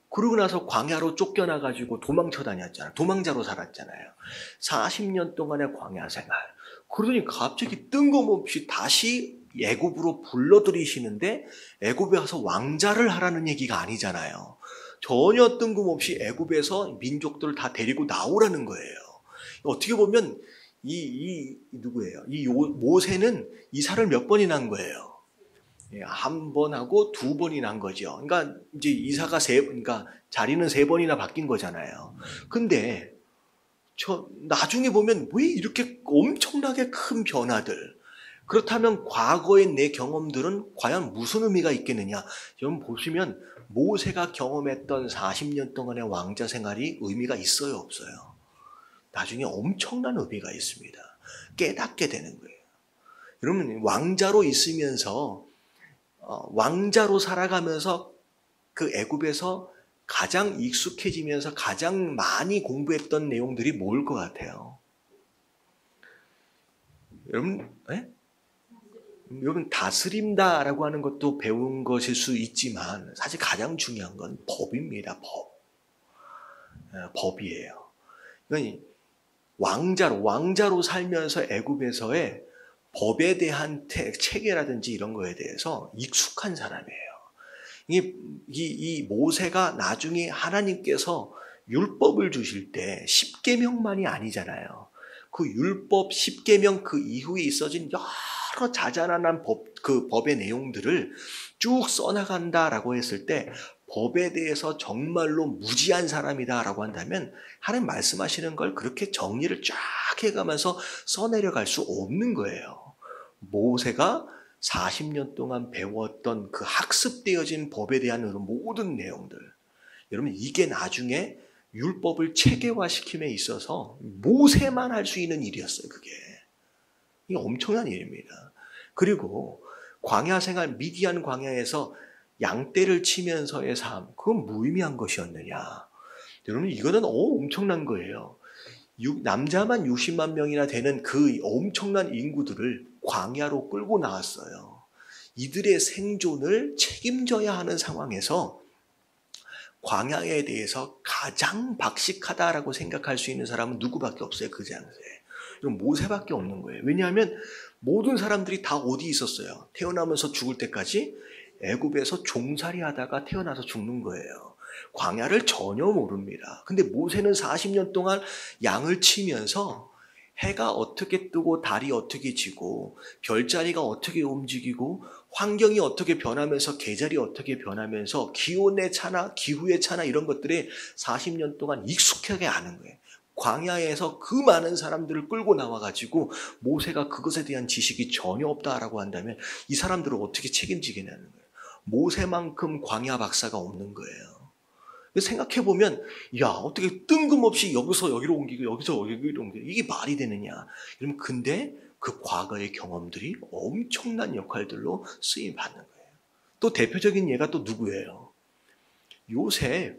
그러고 나서 광야로 쫓겨나가지고 도망쳐 다녔잖아요. 도망자로 살았잖아요. 40년 동안의 광야 생활. 그러더니 갑자기 뜬금없이 다시 애굽으로 불러들이시는데 애굽에 와서 왕자를 하라는 얘기가 아니잖아요. 전혀 뜬금없이 애굽에서 민족들을 다 데리고 나오라는 거예요. 어떻게 보면 누구예요? 모세는 이사를 몇 번이나 한 거예요. 한 번 하고 두 번이나 한 거죠. 그러니까 이제 이사가 그러니까 자리는 3번이나 바뀐 거잖아요. 근데 나중에 보면 왜 이렇게 엄청나게 큰 변화들? 그렇다면 과거의 내 경험들은 과연 무슨 의미가 있겠느냐? 여러분 보시면 모세가 경험했던 40년 동안의 왕자 생활이 의미가 있어요, 없어요? 나중에 엄청난 의미가 있습니다. 깨닫게 되는 거예요. 여러분 왕자로 있으면서 왕자로 살아가면서 그 애굽에서 가장 익숙해지면서 가장 많이 공부했던 내용들이 뭘 것 같아요? 여러분 다스린다라고 하는 것도 배운 것일 수 있지만 사실 가장 중요한 건 법입니다. 법이에요. 그러니까 왕자로 살면서 애굽에서의 법에 대한 체계라든지 이런 거에 대해서 익숙한 사람이에요. 이 모세가 나중에 하나님께서 율법을 주실 때 10계명만이 아니잖아요. 그 율법 10계명 그 이후에 있어진 여러 자잘한 그 법의 내용들을 쭉 써나간다라고 했을 때 법에 대해서 정말로 무지한 사람이다라고 한다면 하나님 말씀하시는 걸 그렇게 정리를 쫙 해가면서 써내려갈 수 없는 거예요. 모세가 40년 동안 배웠던 그 학습되어진 법에 대한 모든 내용들, 여러분 이게 나중에 율법을 체계화시킴에 있어서 모세만 할 수 있는 일이었어요. 이게 엄청난 일입니다. 그리고 광야 생활, 미디안 광야에서 양떼를 치면서의 삶, 그건 무의미한 것이었느냐? 여러분 이거는 엄청난 거예요. 남자만 60만 명이나 되는 그 엄청난 인구들을 광야로 끌고 나왔어요. 이들의 생존을 책임져야 하는 상황에서 광야에 대해서 가장 박식하다라고 생각할 수 있는 사람은 누구밖에 없어요. 그 장소에. 모세밖에 없는 거예요. 왜냐하면 모든 사람들이 다 어디 있었어요? 태어나면서 죽을 때까지 애굽에서 종살이 하다가 태어나서 죽는 거예요. 광야를 전혀 모릅니다. 근데 모세는 40년 동안 양을 치면서 해가 어떻게 뜨고 달이 어떻게 지고 별자리가 어떻게 움직이고 환경이 어떻게 변하면서 계절이 어떻게 변하면서 기온의 차나 기후의 차나 이런 것들에 40년 동안 익숙하게 아는 거예요. 광야에서 그 많은 사람들을 끌고 나와가지고 모세가 그것에 대한 지식이 전혀 없다라고 한다면 이 사람들을 어떻게 책임지겠냐는 거예요. 모세만큼 광야 박사가 없는 거예요. 생각해보면 야 어떻게 뜬금없이 여기서 여기로 옮기고 여기서 여기로 옮기고 이게 말이 되느냐. 그러면 근데 그 과거의 경험들이 엄청난 역할들로 쓰임 받는 거예요. 또 대표적인 예가 또 누구예요? 요새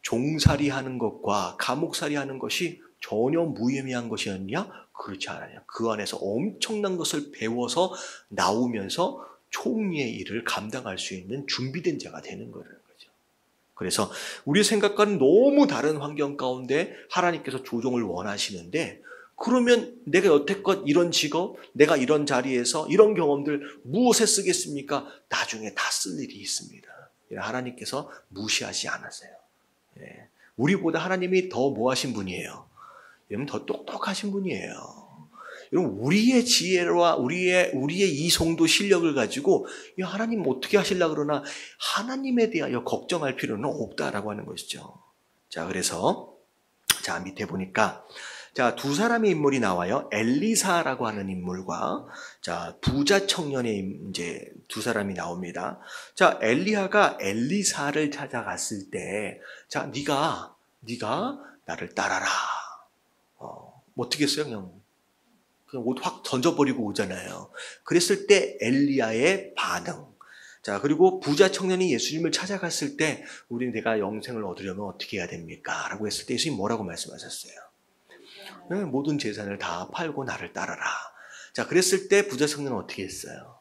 종살이 하는 것과 감옥살이 하는 것이 전혀 무의미한 것이었냐? 그렇지 않아요. 그 안에서 엄청난 것을 배워서 나오면서 총리의 일을 감당할 수 있는 준비된 자가 되는 거라는 거죠. 그래서 우리 생각과는 너무 다른 환경 가운데 하나님께서 조종을 원하시는데 그러면 내가 여태껏 이런 직업, 내가 이런 자리에서 이런 경험들 무엇에 쓰겠습니까? 나중에 다 쓸 일이 있습니다. 하나님께서 무시하지 않았어요. 우리보다 하나님이 더 뭐 하신 분이에요? 여러분 더 똑똑하신 분이에요. 여러분 우리의 지혜와 우리의 이송도 실력을 가지고 하나님 어떻게 하시려고 그러나 하나님에 대하여 걱정할 필요는 없다라고 하는 것이죠. 자 그래서 자 밑에 보니까 자 두 사람의 인물이 나와요. 엘리사라고 하는 인물과 자 부자 청년의 이제 두 사람이 나옵니다. 자 엘리야가 엘리사를 찾아갔을 때 자 네가 나를 따라라. 어떻게 했어요? 그냥 옷 확 던져버리고 오잖아요. 그랬을 때 엘리야의 반응. 자 그리고 부자 청년이 예수님을 찾아갔을 때 우리 내가 영생을 얻으려면 어떻게 해야 됩니까? 라고 했을 때 예수님 뭐라고 말씀하셨어요? 네, 모든 재산을 다 팔고 나를 따라라. 자 그랬을 때 부자 청년은 어떻게 했어요?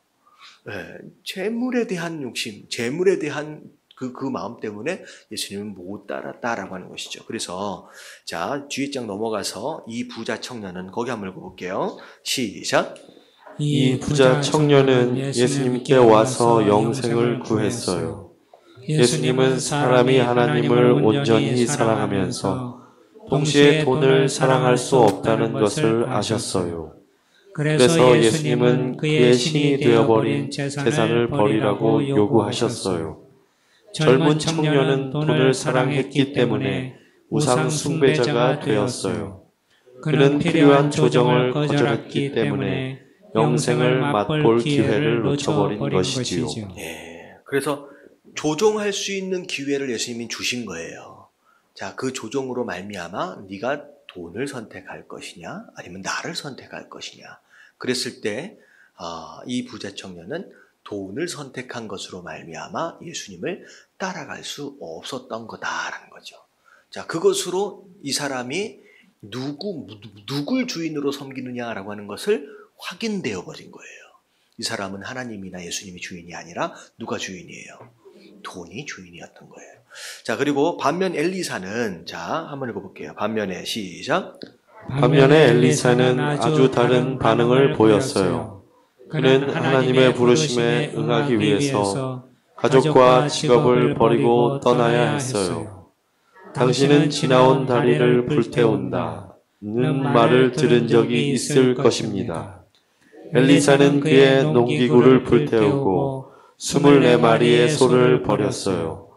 네, 재물에 대한 욕심, 재물에 대한 그 마음 때문에 예수님은 못 따랐다라고 하는 것이죠. 그래서 자 뒤에 장 넘어가서 이 부자 청년은 거기 한번 읽어볼게요. 시작. 이 부자 청년은 예수님께 와서 영생을 구했어요. 예수님은 사람이 하나님을 온전히 사랑하면서 동시에 돈을 사랑할 수 없다는 것을 아셨어요. 그래서 예수님은 그의 신이 되어버린 재산을 버리라고 요구하셨어요. 젊은 청년은 돈을 사랑했기 때문에 우상 숭배자가 되었어요. 그는 필요한 조정을 거절했기 때문에 영생을 맛볼 기회를 놓쳐버린 것이지요. 네, 그래서 조종할 수 있는 기회를 예수님이 주신 거예요. 자, 그 조종으로 말미암아 네가 돈을 선택할 것이냐 아니면 나를 선택할 것이냐. 그랬을 때 이 부자 청년은 돈을 선택한 것으로 말미암아 예수님을 따라갈 수 없었던 거다라는 거죠. 자, 그것으로 이 사람이 누굴 주인으로 섬기느냐라고 하는 것을 확인되어 버린 거예요. 이 사람은 하나님이나 예수님이 주인이 아니라 누가 주인이에요? 돈이 주인이었던 거예요. 자, 그리고 반면 엘리사는 자, 한번 읽어볼게요. 반면에 시작. 반면에 엘리사는 아주 다른 반응을 보였어요. 그는 하나님의 부르심에 응하기 위해서 가족과 직업을 버리고 떠나야 했어요. 당신은 지나온 다리를 불태운다 는 말을 들은 적이 있을 것입니다. 엘리사는 그의 농기구를 불태우고 24마리의 소를 버렸어요.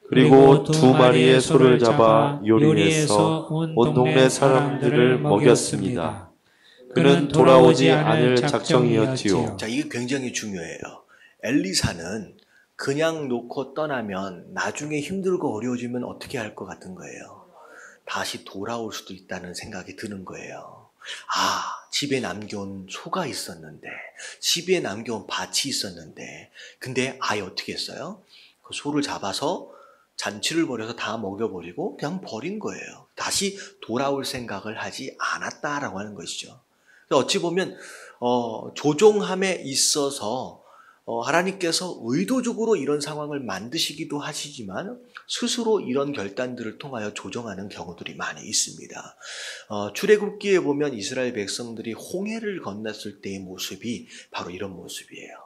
그리고 2마리의 소를 잡아 요리해서 온 동네 사람들을 먹였습니다. 그는 돌아오지 않을 작정이었지요. 자, 이게 굉장히 중요해요. 엘리사는 그냥 놓고 떠나면 나중에 힘들고 어려워지면 어떻게 할 것 같은 거예요? 다시 돌아올 수도 있다는 생각이 드는 거예요. 집에 남겨온 소가 있었는데, 집에 남겨온 밭이 있었는데, 근데 아예 어떻게 했어요? 그 소를 잡아서 잔치를 벌여서 다 먹여버리고 그냥 버린 거예요. 다시 돌아올 생각을 하지 않았다라고 하는 것이죠. 어찌 보면 조종함에 있어서 하나님께서 의도적으로 이런 상황을 만드시기도 하시지만 스스로 이런 결단들을 통하여 조정하는 경우들이 많이 있습니다. 출애굽기에 보면 이스라엘 백성들이 홍해를 건넜을 때의 모습이 바로 이런 모습이에요.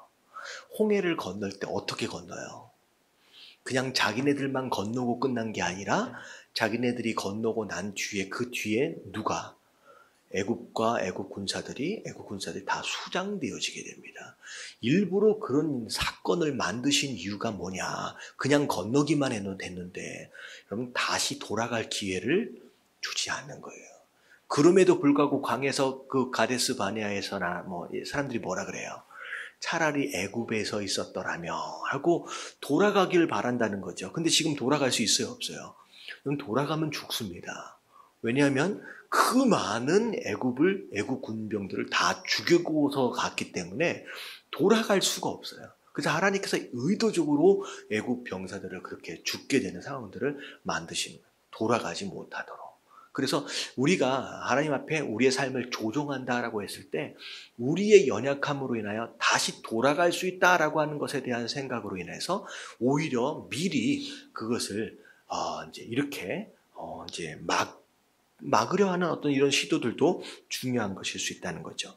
홍해를 건널 때 어떻게 건너요? 그냥 자기네들만 건너고 끝난 게 아니라 자기네들이 건너고 난 뒤에 그 뒤에 누가? 애굽과 애굽 군사들이 다 수장되어지게 됩니다. 일부러 그런 사건을 만드신 이유가 뭐냐? 그냥 건너기만 해도 됐는데 그럼 다시 돌아갈 기회를 주지 않는 거예요. 그럼에도 불구하고 광에서 그 가데스 바네아에서나 뭐 사람들이 뭐라 그래요? 차라리 애굽에서 있었더라며 하고 돌아가길 바란다는 거죠. 근데 지금 돌아갈 수 있어요, 없어요? 그럼 돌아가면 죽습니다. 왜냐하면 그 많은 애굽 군병들을 다 죽이고서 갔기 때문에 돌아갈 수가 없어요. 그래서 하나님께서 의도적으로 애굽 병사들을 그렇게 죽게 되는 상황들을 만드신 거예요. 돌아가지 못하도록. 그래서 우리가 하나님 앞에 우리의 삶을 조종한다라고 했을 때 우리의 연약함으로 인하여 다시 돌아갈 수 있다라고 하는 것에 대한 생각으로 인해서 오히려 미리 그것을 이제 이렇게 이제 막으려 하는 어떤 이런 시도들도 중요한 것일 수 있다는 거죠.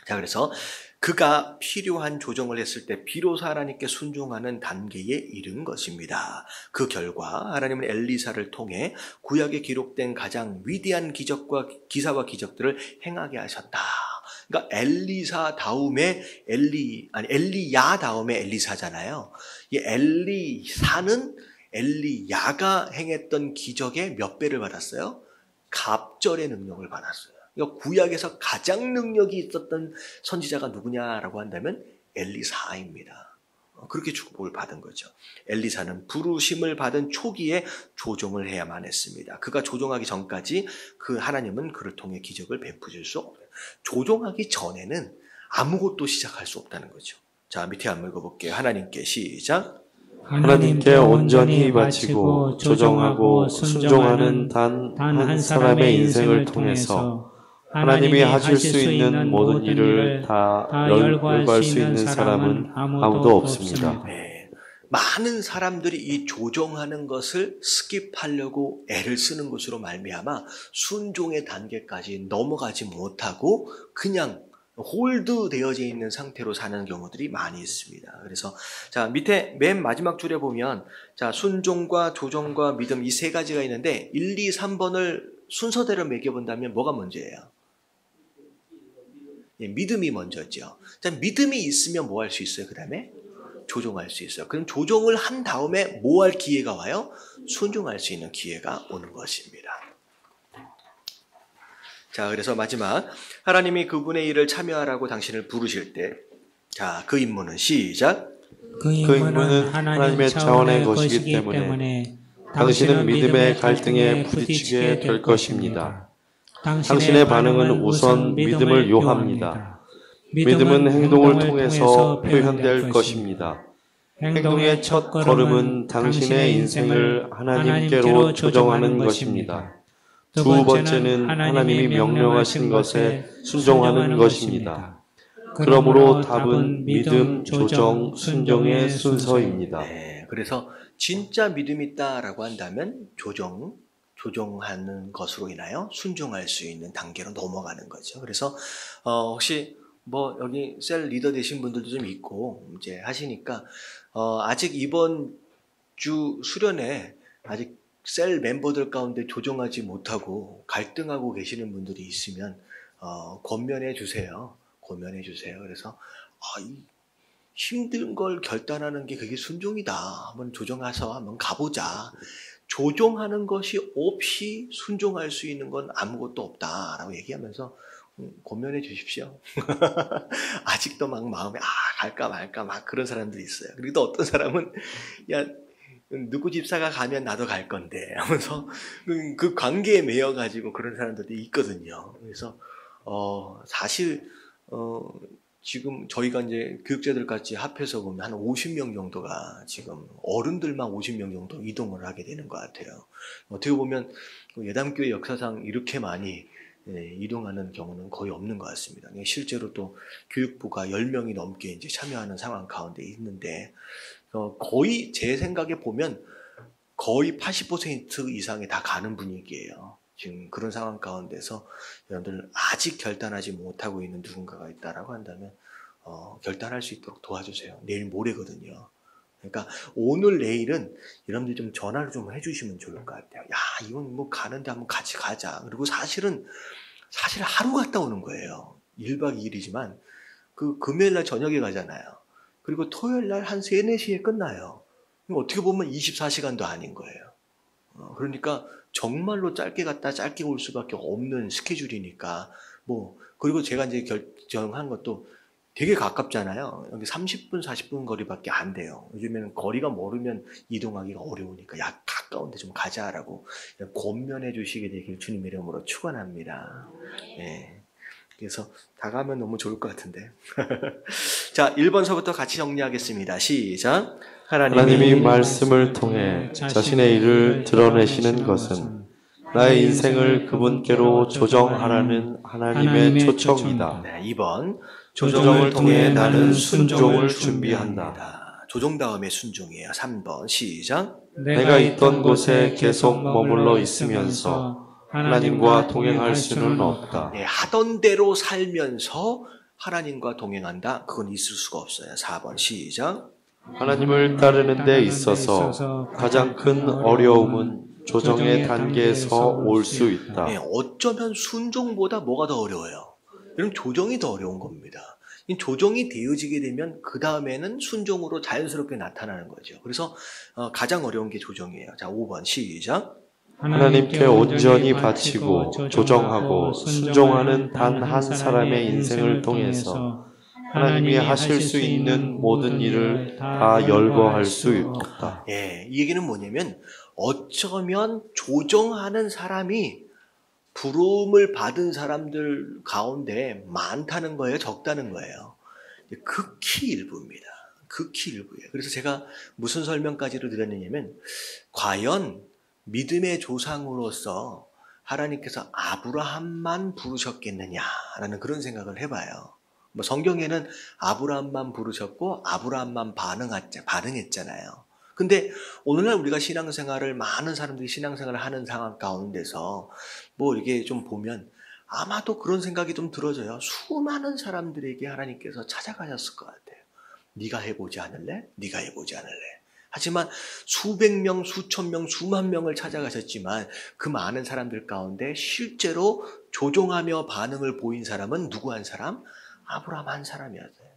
자, 그래서 그가 필요한 조정을 했을 때 비로소 하나님께 순종하는 단계에 이른 것입니다. 그 결과 하나님은 엘리사를 통해 구약에 기록된 가장 위대한 기사와 기적들을 행하게 하셨다. 그러니까 엘리야 다음에 엘리사잖아요. 이 엘리사는 엘리야가 행했던 기적의 몇 배를 받았어요? 갑절의 능력을 받았어요. 그러니까 구약에서 가장 능력이 있었던 선지자가 누구냐라고 한다면 엘리사입니다. 그렇게 축복을 받은 거죠. 엘리사는 부르심을 받은 초기에 조종을 해야만 했습니다. 그가 조종하기 전까지 그 하나님은 그를 통해 기적을 베푸실 수 없어요. 조종하기 전에는 아무것도 시작할 수 없다는 거죠. 자, 밑에 한번 읽어볼게요. 하나님께 시작. 하나님께 온전히 바치고 조정하고 순종하는 단 한 사람의 인생을 통해서 하나님이 하실 수 있는 모든 일을 다 열거할 수 있는 사람은 아무도 없습니다. 네. 많은 사람들이 이 조정하는 것을 스킵하려고 애를 쓰는 것으로 말미암아 순종의 단계까지 넘어가지 못하고 그냥 홀드 되어져 있는 상태로 사는 경우들이 많이 있습니다. 그래서 자, 밑에 맨 마지막 줄에 보면 자, 순종과 조정과 믿음 이 세 가지가 있는데 1, 2, 3번을 순서대로 매겨본다면 뭐가 먼저예요? 예, 믿음이 먼저죠. 자, 믿음이 있으면 뭐 할 수 있어요? 그 다음에 조종할 수 있어요. 그럼 조종을 한 다음에 뭐 할 기회가 와요? 순종할 수 있는 기회가 오는 것입니다. 자, 그래서 마지막 하나님이 그분의 일을 참여하라고 당신을 부르실 때 자, 그 임무는 시작. 그 임무는 하나님의 차원의 것이기 때문에 당신은 믿음의 갈등에 부딪히게 될 것입니다. 당신의 반응은 우선 믿음을 요합니다. 믿음은 행동을 통해서 표현될 것입니다. 행동의 첫 걸음은 당신의 인생을 하나님께로 조정하는 것입니다. 두 번째는 하나님이 명령하신 것에 순종하는 것입니다. 그러므로 답은 믿음, 조정, 순종의 순서입니다. 네, 그래서 진짜 믿음이 있다라고 한다면 조종하는 것으로 인하여 순종할 수 있는 단계로 넘어가는 거죠. 그래서 혹시 뭐 여기 셀 리더 되신 분들도 좀 있고 이제 하시니까 아직 이번 주 수련회 아직 셀 멤버들 가운데 조정하지 못하고 갈등하고 계시는 분들이 있으면 권면해 주세요. 그래서 이 힘든 걸 결단하는 게 그게 순종이다. 한번 조정해서 한번 가보자. 조종하는 것이 없이 순종할 수 있는 건 아무것도 없다라고 얘기하면서 권면해 주십시오. 아직도 막 마음에 갈까 말까 막 그런 사람들이 있어요. 그리고 또 어떤 사람은 야 누구 집사가 가면 나도 갈 건데 하면서 그 관계에 매여 가지고 그런 사람들도 있거든요. 그래서 사실 지금 저희가 이제 교육자들 같이 합해서 보면 한 50명 정도가 지금 어른들만 50명 정도 이동을 하게 되는 것 같아요. 어떻게 보면 예담교회 역사상 이렇게 많이 이동하는 경우는 거의 없는 것 같습니다. 실제로 또 교육부가 10명이 넘게 이제 참여하는 상황 가운데 있는데 거의 제 생각에 보면 거의 80% 이상이 다 가는 분위기예요. 지금 그런 상황 가운데서 여러분들 아직 결단하지 못하고 있는 누군가가 있다라고 한다면 결단할 수 있도록 도와주세요. 내일 모레거든요. 그러니까 오늘 내일은 여러분들 좀 전화를 좀 해주시면 좋을 것 같아요. 야, 이건 뭐 가는데 한번 같이 가자. 그리고 사실 하루 갔다 오는 거예요. 1박 2일이지만 그 금요일 날 저녁에 가잖아요. 그리고 토요일 날 한 3, 4시에 끝나요. 어떻게 보면 24시간도 아닌 거예요. 그러니까 정말로 짧게 갔다 짧게 올 수밖에 없는 스케줄이니까 그리고 제가 이제 결정한 것도 되게 가깝잖아요. 여기 30분, 40분 거리밖에 안 돼요. 요즘에는 거리가 멀으면 이동하기가 어려우니까 야, 가까운데 좀 가자라고 권면해 주시게 되길 주님의 이름으로 축원합니다. 예. 그래서 다 가면 너무 좋을 것 같은데. 자, 1번서부터 같이 정리하겠습니다. 시작. 하나님이 말씀을 통해 자신의 일을 드러내시는 것은 나의 인생을 그분께로 조정하라는 하나님의 초청이다. 네, 2번. 조정을 통해 나는 순종을 준비한다. 조정 다음에 순종이에요. 3번. 시작. 내가 있던 곳에 계속 머물러 있으면서 하나님과 동행할 수는 없다. 네, 하던 대로 살면서 하나님과 동행한다. 그건 있을 수가 없어요. 4번. 시작. 하나님을 따르는 데 있어서 가장 큰 어려움은 조정의 단계에서 올 수 있다. 네, 어쩌면 순종보다 뭐가 더 어려워요? 그럼 조정이 더 어려운 겁니다. 조정이 되어지게 되면 그 다음에는 순종으로 자연스럽게 나타나는 거죠. 그래서 가장 어려운 게 조정이에요. 자, 5번 시작. 하나님께 온전히 바치고 조정하고 순종하는 단 한 사람의 인생을 통해서 하나님이 하실 수 있는 모든 일을 다 열거할 수 없다. 예, 이 얘기는 뭐냐면 어쩌면 조정하는 사람이 부름을 받은 사람들 가운데 많다는 거예요? 적다는 거예요? 극히 일부입니다. 극히 일부예요. 그래서 제가 무슨 설명까지로 드렸느냐면 과연 믿음의 조상으로서 하나님께서 아브라함만 부르셨겠느냐라는 그런 생각을 해봐요. 성경에는 아브라함만 부르셨고 아브라함만 반응했잖아요. 근데 오늘날 우리가 신앙생활을 많은 사람들이 신앙생활을 하는 상황 가운데서 이게 좀 보면 아마도 그런 생각이 좀 들어져요. 수많은 사람들에게 하나님께서 찾아가셨을 것 같아요. 네가 해보지 않을래? 네가 해보지 않을래? 하지만 수백 명, 수천 명, 수만 명을 찾아가셨지만 그 많은 사람들 가운데 실제로 조종하며 반응을 보인 사람은 누구 한 사람? 아브라함 한 사람이었어요.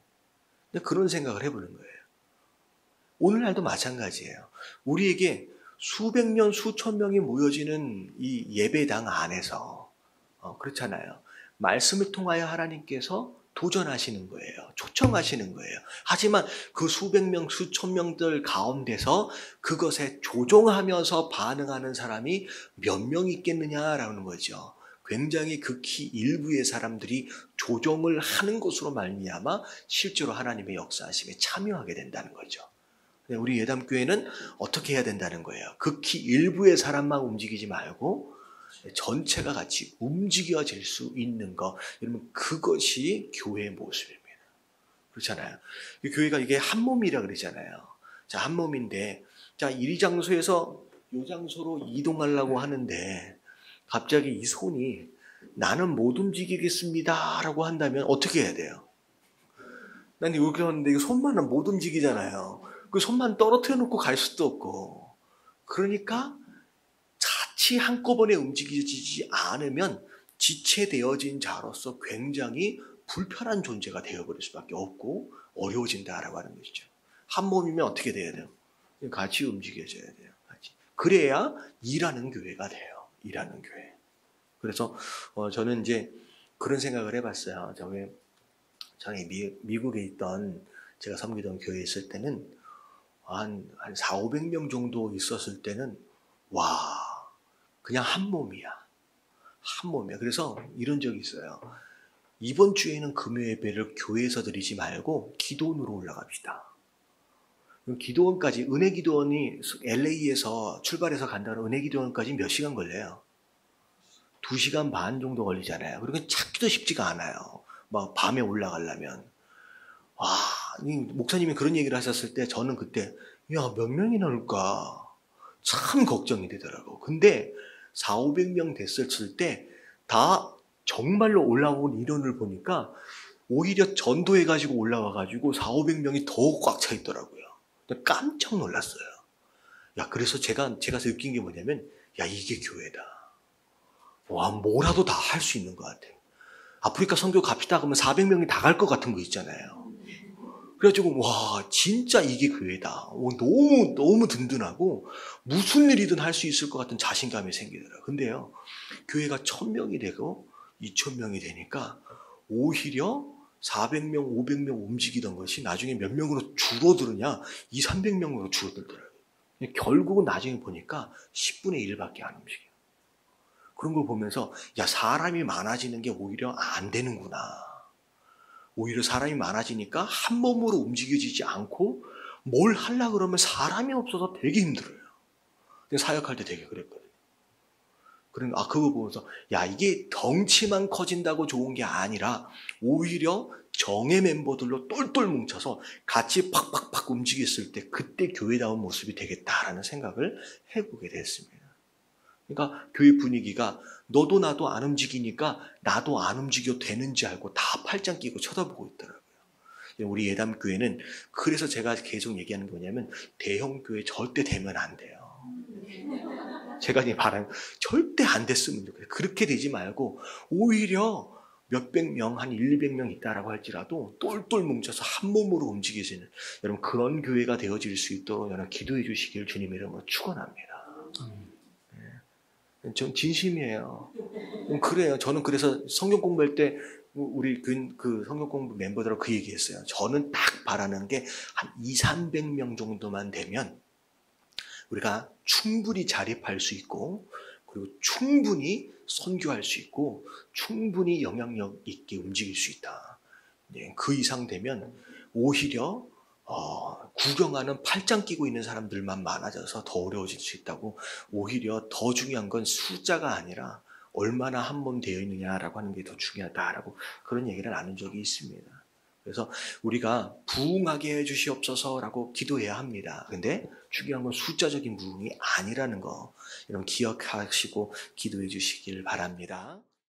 근데 그런 생각을 해보는 거예요. 오늘날도 마찬가지예요. 우리에게 수백 명, 수천 명이 모여지는 이 예배당 안에서 그렇잖아요. 말씀을 통하여 하나님께서 도전하시는 거예요. 초청하시는 거예요. 하지만 그 수백 명, 수천 명들 가운데서 그것에 조종하면서 반응하는 사람이 몇 명 있겠느냐라는 거죠. 굉장히 극히 일부의 사람들이 조종을 하는 것으로 말미암아 실제로 하나님의 역사하심에 참여하게 된다는 거죠. 우리 예담교회는 어떻게 해야 된다는 거예요? 극히 일부의 사람만 움직이지 말고 전체가 같이 움직여질 수 있는 것. 여러분, 그것이 교회의 모습입니다. 그렇잖아요. 교회가 이게 한 몸이라 그러잖아요. 자, 한 몸인데, 자, 이 장소에서 이 장소로 이동하려고 하는데, 갑자기 이 손이 나는 못 움직이겠습니다. 라고 한다면 어떻게 해야 돼요? 난 이렇게 하는데 손만은 못 움직이잖아요. 그 손만 떨어뜨려 놓고 갈 수도 없고. 그러니까 자칫 한꺼번에 움직이지 않으면 지체되어진 자로서 굉장히 불편한 존재가 되어버릴 수밖에 없고 어려워진다라고 하는 것이죠. 한 몸이면 어떻게 돼야 돼요? 같이 움직여져야 돼요. 같이. 그래야 일하는 교회가 돼요. 일하는 교회. 그래서 저는 이제 그런 생각을 해봤어요. 저희 미국에 있던 제가 섬기던 교회에 있을 때는 한 400~500명 정도 있었을 때는 그냥 한 몸이야. 한 몸이야. 그래서 이런 적이 있어요. 이번 주에는 금요 예배를 교회에서 드리지 말고 기도원으로 올라갑시다. 기도원까지 은혜 기도원이 LA에서 출발해서 간다는 은혜 기도원까지 몇 시간 걸려요? 2시간 반 정도 걸리잖아요. 그러니까 찾기도 쉽지가 않아요. 밤에 올라가려면. 목사님이 그런 얘기를 하셨을 때 저는 그때 몇 명이나 올까? 참 걱정이 되더라고. 근데 400~500명 됐을 때 다 정말로 올라온 인원을 보니까 오히려 전도해가지고 올라와가지고 400~500명이 더 꽉 차 있더라고요. 깜짝 놀랐어요. 그래서 제가 느낀 게 뭐냐면 이게 교회다. 뭐라도 다 할 수 있는 것 같아요. 아프리카 선교 갑시다 그러면 400명이 다 갈 것 같은 거 있잖아요. 그래가지고 와 진짜 이게 교회다. 너무 든든하고 무슨 일이든 할 수 있을 것 같은 자신감이 생기더라고요. 근데요 교회가 1000명이 되고 2000명이 되니까 오히려 400명, 500명 움직이던 것이 나중에 몇 명으로 줄어드느냐 200~300명으로 줄어들더라고요. 결국은 나중에 보니까 10분의 1밖에 안 움직여요. 그런 걸 보면서 야 사람이 많아지는 게 오히려 안 되는구나. 오히려 사람이 많아지니까 한 몸으로 움직여지지 않고 뭘 하려고 그러면 사람이 없어서 되게 힘들어요. 사역할 때 되게 그랬거든요. 그러니까 그거 보면서 야 이게 덩치만 커진다고 좋은 게 아니라 오히려 정예 멤버들로 똘똘 뭉쳐서 같이 팍팍팍 움직였을 때 그때 교회다운 모습이 되겠다라는 생각을 해보게 됐습니다. 그러니까 교회 분위기가 너도 나도 안 움직이니까 나도 안 움직여도 되는지 알고 다 팔짱 끼고 쳐다보고 있더라고요. 우리 예담교회는 그래서 제가 계속 얘기하는 게 뭐냐면 대형교회 절대 되면 안 돼요. 제가 바라는 절대 안 됐으면 좋겠어요. 그렇게 되지 말고 오히려 몇백 명, 한 200명 있다라고 할지라도 똘똘 뭉쳐서 한 몸으로 움직이시는 여러분 그런 교회가 되어질 수 있도록 여러분 기도해 주시길 주님의 이름으로 축원합니다. 전 진심이에요. 그래요. 저는 그래서 성경 공부할 때 우리 그 성경 공부 멤버들하고 그 얘기했어요. 저는 딱 바라는 게 한 200~300명 정도만 되면 우리가 충분히 자립할 수 있고 그리고 충분히 선교할 수 있고 충분히 영향력 있게 움직일 수 있다. 그 이상 되면 오히려 구경하는 팔짱 끼고 있는 사람들만 많아져서 더 어려워질 수 있다고. 오히려 더 중요한 건 숫자가 아니라 얼마나 한 몸 되어 있느냐라고 하는 게 더 중요하다라고 그런 얘기를 나눈 적이 있습니다. 그래서 우리가 부흥하게 해주시옵소서라고 기도해야 합니다. 근데 중요한 건 숫자적인 부흥이 아니라는 거 여러분 기억하시고 기도해 주시길 바랍니다.